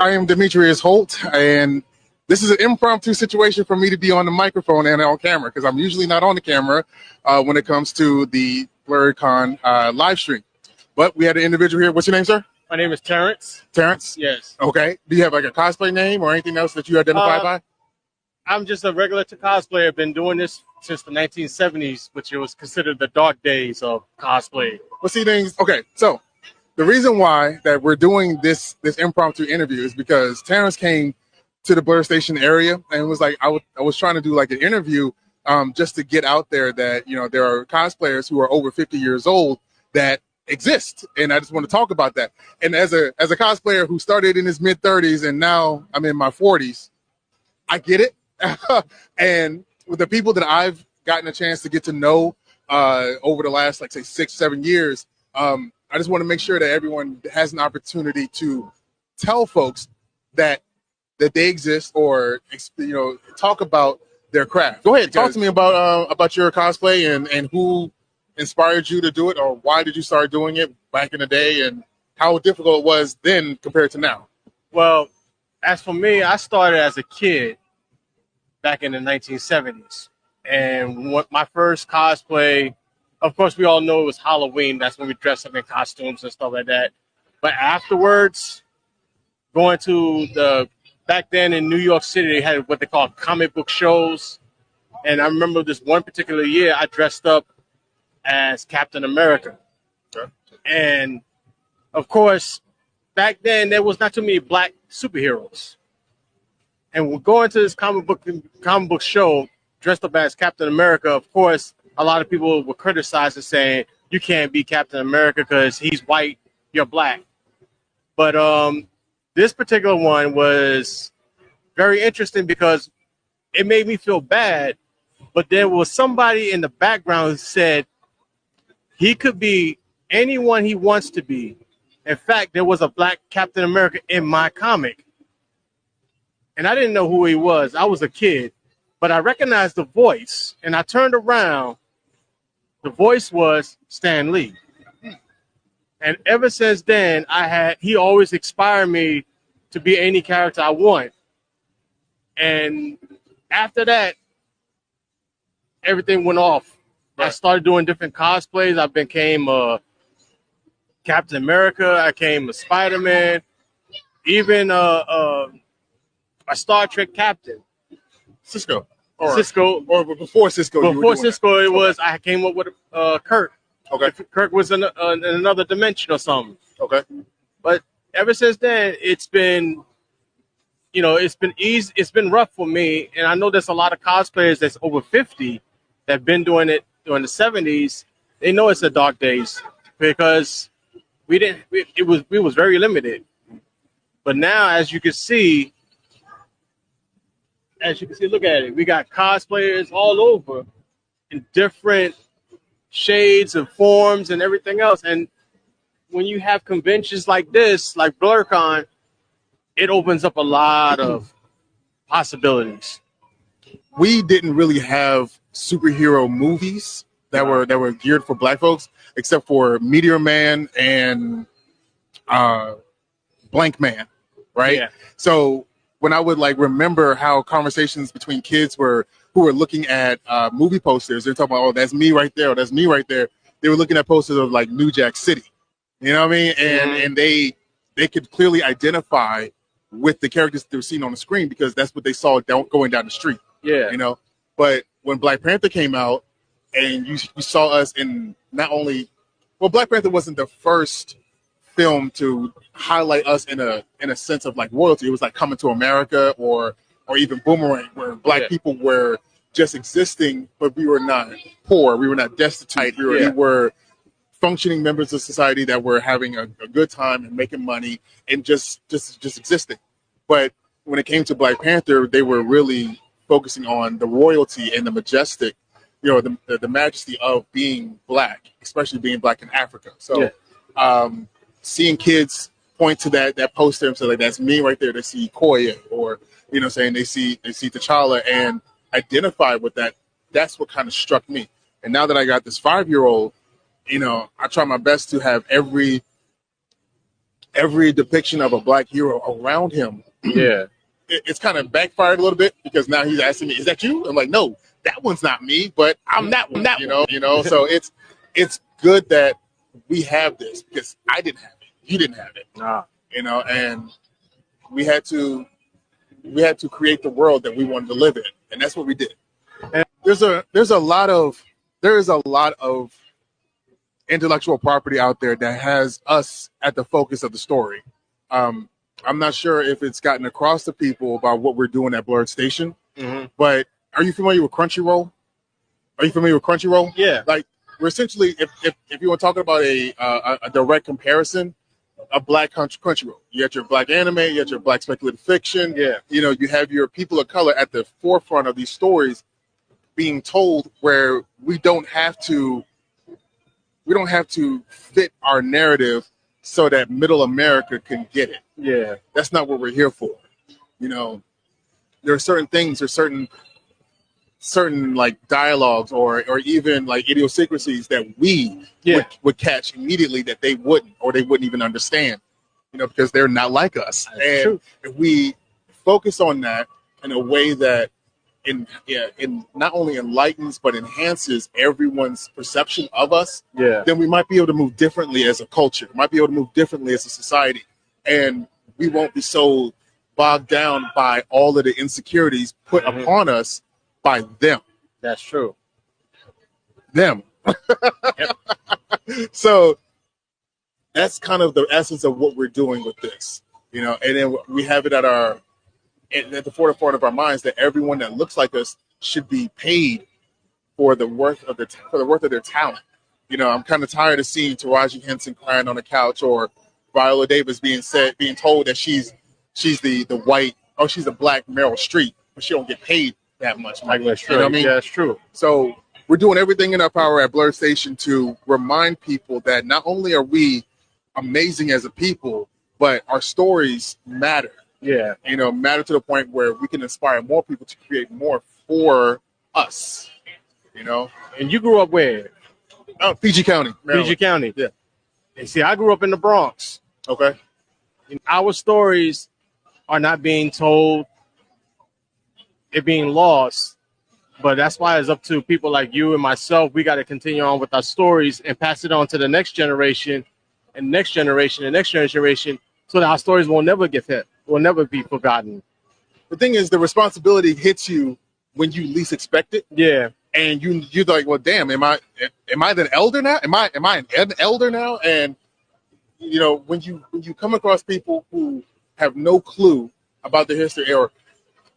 I am Demetrius Holt, and this is an impromptu situation for me to be on the microphone and on camera because I'm usually not on the camera when it comes to the BlerdCon live stream. But we had an individual here. What's your name, sir? My name is Terrence. Terrence? Yes. Okay. Do you have like a cosplay name or anything else that you identify by? I'm just a regular cosplayer. I've been doing this since the 1970s, which was considered the dark days of cosplay. Well, see things. Okay, so the reason why that we're doing this impromptu interview is because Terrence came to the Blerd Station area and was like, I was trying to do like an interview just to get out there that, you know, there are cosplayers who are over 50 years old that exist, and I just want to talk about that. And as a cosplayer who started in his mid 30s and now I'm in my 40s, I get it. And with the people that I've gotten a chance to get to know over the last, like, say, 6-7 years, I just want to make sure that everyone has an opportunity to tell folks that they exist, or, you know, talk about their craft. Go ahead, talk to me about your cosplay and who inspired you to do it, or why did you start doing it back in the day, and how difficult it was then compared to now. Well, as for me, I started as a kid back in the 1970s. And what my first cosplay, of course, we all know it was Halloween. That's when we dressed up in costumes and stuff like that. But afterwards, going to back then in New York City, they had what they call comic book shows. And I remember this one particular year, I dressed up as Captain America. Okay. And of course, back then, there was not too many black superheroes. And we're going to this comic book show dressed up as Captain America. Of course, a lot of people were criticizing, saying you can't be Captain America because he's white, you're black. But this particular one was very interesting because it made me feel bad. But there was somebody in the background who said he could be anyone he wants to be. In fact, there was a black Captain America in my comic. And I didn't know who he was. I was a kid. But I recognized the voice. And I turned around. The voice was Stan Lee. And ever since then, he always inspired me to be any character I want. And after that, everything went off. Right. I started doing different cosplays. I became Captain America. I became a Spider-Man. Even a Star Trek captain. Cisco. Or before Cisco. Before Cisco, it was, I came up with Kirk. Okay. Kirk was in another dimension or something. Okay. But ever since then, it's been, you know, it's been easy. It's been rough for me. And I know there's a lot of cosplayers that's over 50 that have been doing it during the 70s. They know it's the dark days because we was very limited. But now, as you can see, look at it. We got cosplayers all over in different shades and forms and everything else. And when you have conventions like this, like BlerdCon, it opens up a lot of possibilities. We didn't really have superhero movies that were geared for black folks, except for Meteor Man and Blank Man, right? Yeah. So when I would like remember how conversations between kids who were looking at movie posters, they're talking about, oh, that's me right there, or that's me right there. They were looking at posters of like New Jack City, you know what I mean? And they could clearly identify with the characters that they were seeing on the screen because that's what they saw going down the street. Yeah, you know. But when Black Panther came out, and you saw us in not only, well, Black Panther wasn't the first film to highlight us in a sense of like royalty. It was like Coming to America or even Boomerang, where black people were just existing, but we were not poor, we were not destitute, we were functioning members of society that were having a good time and making money and just existing. But when it came to Black Panther, they were really focusing on the royalty and the majestic, you know, the majesty of being black, especially being black in Africa. So seeing kids point to that poster and say, like, that's me right there. They see Koya, or, you know, saying they see T'Challa and identify with that. That's what kind of struck me. And now that I got this 5-year-old, you know, I try my best to have every every depiction of a black hero around him, Yeah. it's kind of backfired a little bit because now he's asking me, "Is that you?" I'm like, "No, that one's not me, but I'm that one." You know. So it's good that we have this because I didn't have it, you didn't have it, Nah. you know, and we had to create the world that we wanted to live in, and that's what we did. And there is a lot of intellectual property out there that has us at the focus of the story. I'm not sure if it's gotten across to people about what we're doing at Blerd Station, but are you familiar with Crunchyroll? Are you familiar with Crunchyroll? Yeah. Like, we're essentially, if you were talking about a direct comparison, a black Crunchyroll. You got your black anime, you got your black speculative fiction. Yeah. You know, you have your people of color at the forefront of these stories being told where we don't have to fit our narrative so that middle America can get it. Yeah. That's not what we're here for. You know, there are certain things, or certain like dialogues or even like idiosyncrasies that we would catch immediately that they wouldn't, or they wouldn't even understand, you know, because they're not like us. That's and true. If we focus on that in a way that in not only enlightens but enhances everyone's perception of us, then we might be able to move differently as a culture, might be able to move differently as a society, and we won't be so bogged down by all of the insecurities put upon us by them. That's true. Them. Yep. So that's kind of the essence of what we're doing with this, you know. And then we have it at the forefront of our minds that everyone that looks like us should be paid for the worth of their talent. You know, I'm kind of tired of seeing Taraji Henson crying on the couch, or Viola Davis being told that she's the white, she's a black Meryl Streep, but she don't get paid that much money. That's true. You know what I mean? Yeah, that's true. So we're doing everything in our power at Blerd Station to remind people that not only are we amazing as a people, but our stories matter. Yeah. You know, matter to the point where we can inspire more people to create more for us. You know? And you grew up where? PG County, Maryland. PG County. Yeah. And see, I grew up in the Bronx. Okay. And our stories are not being told, they're being lost. But that's why it's up to people like you and myself. We got to continue on with our stories and pass it on to the next generation and next generation and next generation, so that our stories will never get hit, will never be forgotten. The thing is, the responsibility hits you when you least expect it. Yeah. And you're like, well, damn, am I the elder now? Am I an elder now? And you know, when you come across people who have no clue about the history, or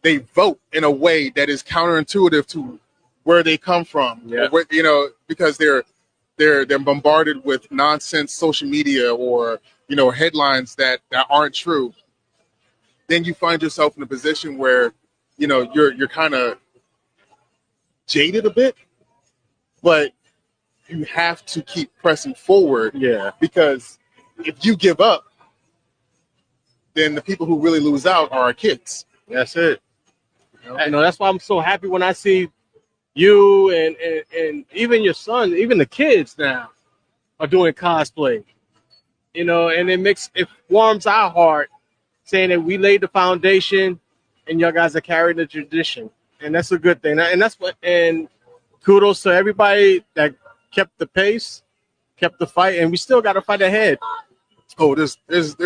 they vote in a way that is counterintuitive to where they come from, yeah. Where, you know, because they're bombarded with nonsense social media, or you know, headlines that aren't true. Then you find yourself in a position where, you know, you're kind of jaded a bit, but you have to keep pressing forward. Yeah. Because if you give up, then the people who really lose out are our kids. That's it. You know, that's why I'm so happy when I see you and even your son, even the kids now are doing cosplay. You know, and it warms our heart, saying that we laid the foundation and y'all guys are carrying the tradition. And that's a good thing. And kudos to everybody that kept the pace, kept the fight, and we still got to fight ahead. Oh, there's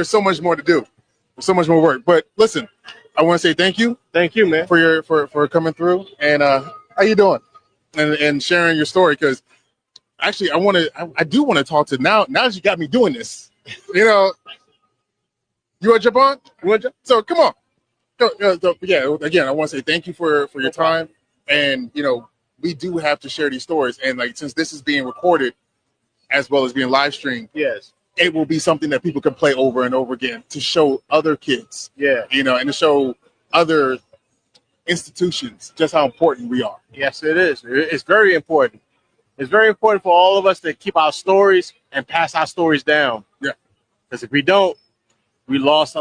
so much more to do. There's so much more work. But listen, I want to say thank you. Thank you, man, for coming through. And how you doing? And sharing your story, because actually I do want to talk to now that you got me doing this. You know, you want to jump on? So come on. So, yeah, again, I want to say thank you for your time. And, you know, we do have to share these stories. And, like, since this is being recorded as well as being live streamed, yes, it will be something that people can play over and over again to show other kids. Yeah. You know, and to show other institutions just how important we are. Yes, it is. It's very important. It's very important for all of us to keep our stories and pass our stories down. Yeah. Because if we don't, we lose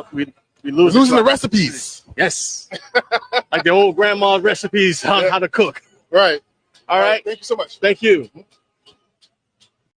losing the recipes. Yes. Like the old grandma's recipes on how to cook. Right. All right. Thank you so much. Thank you.